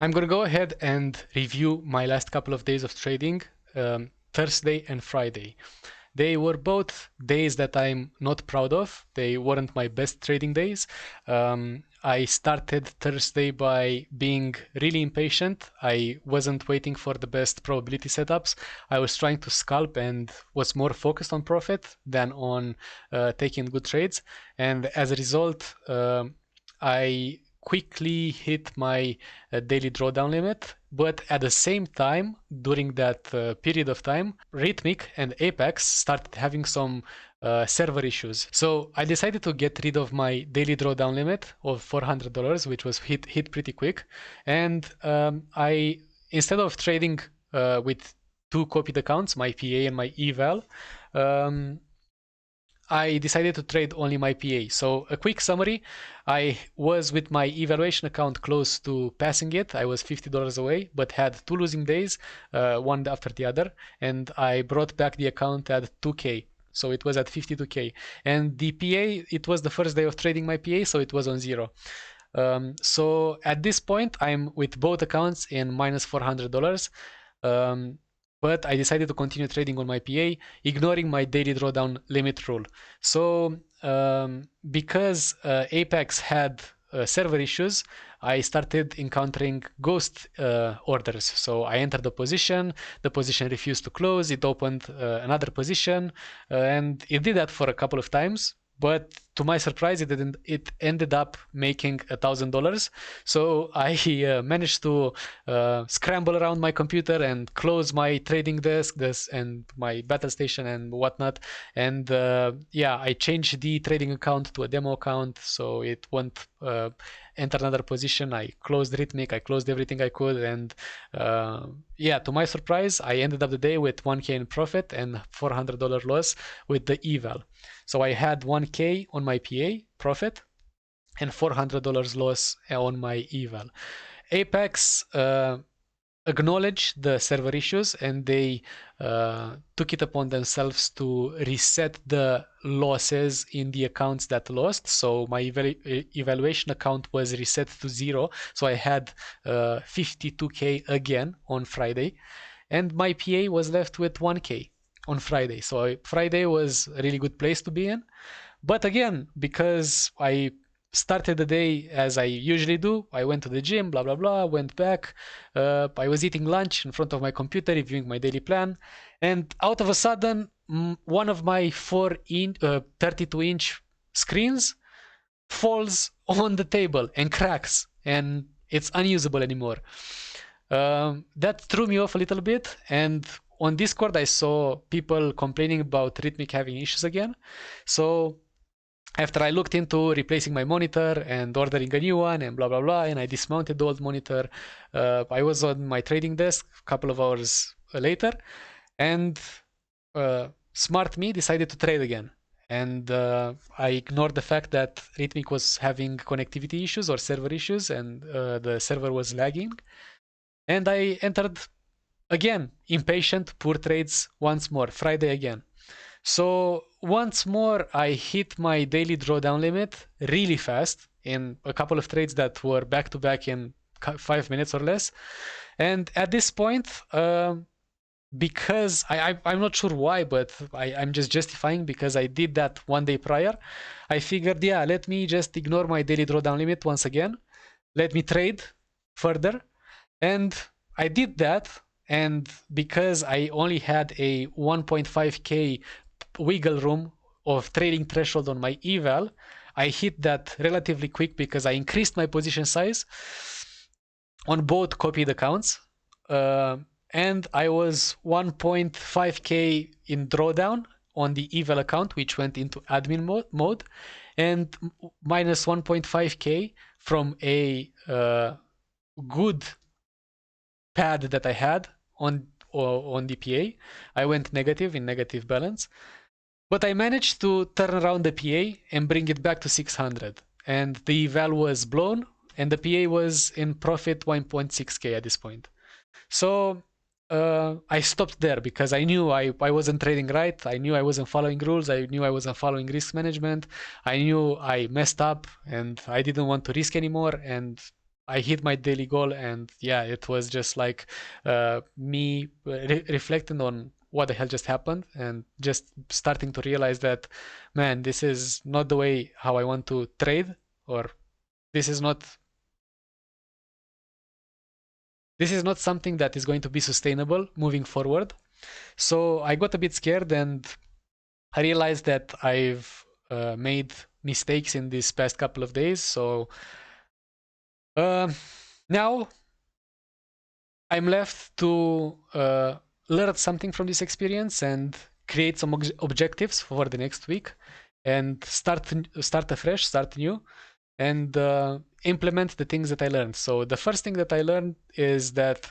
I'm going to go ahead and review my last couple of days of trading, Thursday and Friday. They were both days that I'm not proud of. They weren't my best trading days. I started Thursday by being really impatient. I wasn't waiting for the best probability setups. I was trying to scalp and was more focused on profit than on taking good trades. And as a result, I quickly hit my daily drawdown limit, but at the same time, during that period of time, Rithmic and Apex started having some server issues. So I decided to get rid of my daily drawdown limit of $400, which was hit pretty quick, and I instead of trading with two copied accounts, my PA and my eval, I decided to trade only my PA. So a quick summary, I was with my evaluation account close to passing it. I was $50 away, but had two losing days, one after the other, and I brought back the account at 2K. So it was at 52K. And the PA, it was the first day of trading my PA, so it was on zero. So at this point, I'm with both accounts in minus $400. But I decided to continue trading on my PA, ignoring my daily drawdown limit rule. So because Apex had server issues, I started encountering ghost orders. So I entered the position refused to close, it opened another position, and it did that for a couple of times. But to my surprise, it ended up making $1,000. So I managed to scramble around my computer and close my trading desk and my battle station and whatnot. And yeah, I changed the trading account to a demo account, so it won't enter another position. I closed Rithmic, I closed everything I could, and yeah, to my surprise, I ended up the day with 1K in profit and $400 loss with the eval. So I had 1K on my PA profit and $400 loss on my eval. Apex acknowledged the server issues, and they took it upon themselves to reset the losses in the accounts that lost. So my evaluation account was reset to zero. So I had 52K again on Friday, and my PA was left with 1K on Friday. So Friday was a really good place to be in. But again, because I started the day as I usually do, I went to the gym, blah, blah, blah, went back. I was eating lunch in front of my computer, reviewing my daily plan. And out of a sudden, one of my 32-inch screens falls on the table and cracks, and it's unusable anymore. That threw me off a little bit, and on Discord I saw people complaining about Rithmic having issues again. So after I looked into replacing my monitor and ordering a new one and blah blah blah, and I dismounted the old monitor, I was on my trading desk a couple of hours later, and smart me decided to trade again. And I ignored the fact that Rithmic was having connectivity issues or server issues, and the server was lagging. And I entered again, impatient, poor trades once more, Friday again. So once more, I hit my daily drawdown limit really fast in a couple of trades that were back to back in 5 minutes or less. And at this point, because I'm not sure why, but I'm just justifying because I did that one day prior, I figured, yeah, let me just ignore my daily drawdown limit once again. Let me trade further. And I did that. And because I only had a 1.5K wiggle room of trading threshold on my eval, I hit that relatively quick because I increased my position size on both copied accounts. And I was 1.5K in drawdown on the eval account, which went into admin mode, and minus 1.5K from a good pad that I had on the PA. I went negative in negative balance, but I managed to turn around the PA and bring it back to 600, and the eval was blown and the PA was in profit 1.6K at this point. So I stopped there because I knew I wasn't trading right. I knew I wasn't following rules. I knew I wasn't following risk management. I knew I messed up and I didn't want to risk anymore. And I hit my daily goal, and yeah, it was just like me reflecting on what the hell just happened and just starting to realize that, man, this is not the way how I want to trade, or this is not something that is going to be sustainable moving forward. So I got a bit scared, and I realized that I've made mistakes in these past couple of days. So now I'm left to learn something from this experience and create some objectives for the next week, and start afresh, start new, and implement the things that I learned. So the first thing that I learned is that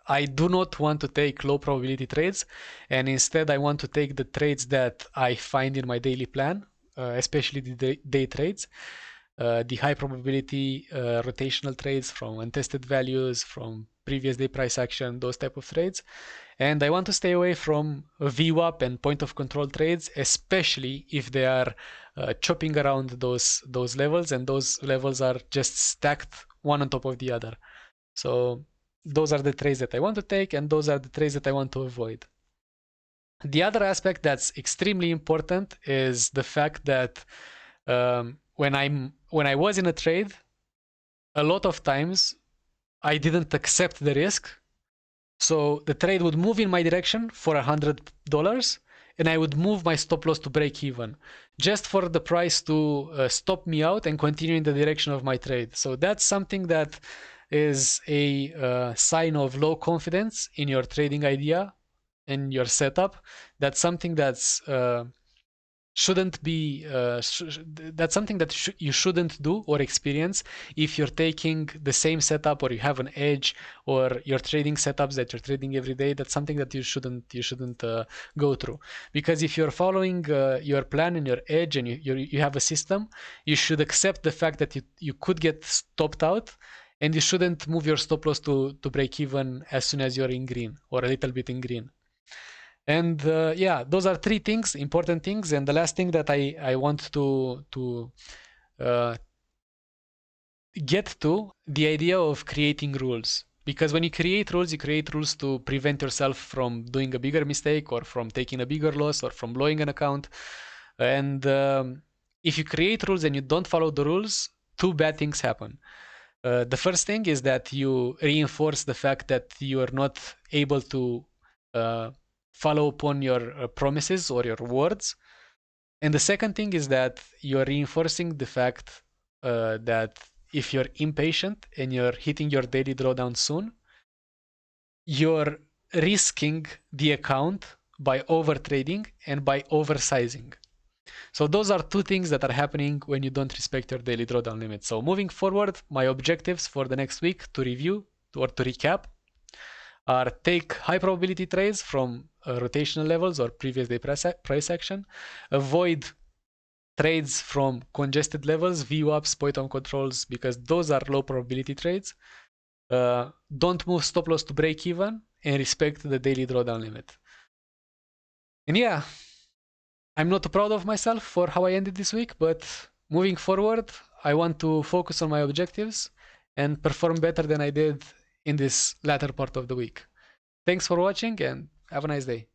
I do not want to take low probability trades, and instead I want to take the trades that I find in my daily plan, especially the day trades, the high probability rotational trades from untested values, from previous day price action, those type of trades. And I want to stay away from VWAP and point of control trades, especially if they are chopping around those levels, and those levels are just stacked one on top of the other. So those are the trades that I want to take, and those are the trades that I want to avoid. The other aspect that's extremely important is the fact that when I was in a trade, a lot of times I didn't accept the risk. So the trade would move in my direction for $100, and I would move my stop loss to break even, just for the price to stop me out and continue in the direction of my trade. So that's something that is a sign of low confidence in your trading idea and your setup. That's something that's shouldn't be that's something that you shouldn't do or experience if you're taking the same setup, or you have an edge, or your trading setups that you're trading every day. That's something that you shouldn't go through, because if you're following your plan and your edge, and you have a system, you should accept the fact that you could get stopped out, and you shouldn't move your stop loss to break even as soon as you're in green, or a little bit in green. And yeah, those are three things, important things. And the last thing that I want to get to, the idea of creating rules. Because when you create rules to prevent yourself from doing a bigger mistake, or from taking a bigger loss, or from blowing an account. And if you create rules and you don't follow the rules, two bad things happen. The first thing is that you reinforce the fact that you are not able to follow upon your promises or your words. And the second thing is that you're reinforcing the fact that if you're impatient and you're hitting your daily drawdown soon, you're risking the account by over trading and by oversizing. So those are two things that are happening when you don't respect your daily drawdown limit. So moving forward, my objectives for the next week, to review or to recap, are take high probability trades from rotational levels or previous day price action, avoid trades from congested levels, VWAPs, point on controls, because those are low probability trades. Don't move stop loss to break even, and respect the daily drawdown limit. And yeah, I'm not too proud of myself for how I ended this week, but moving forward, I want to focus on my objectives and perform better than I did in this latter part of the week. Thanks for watching, and have a nice day.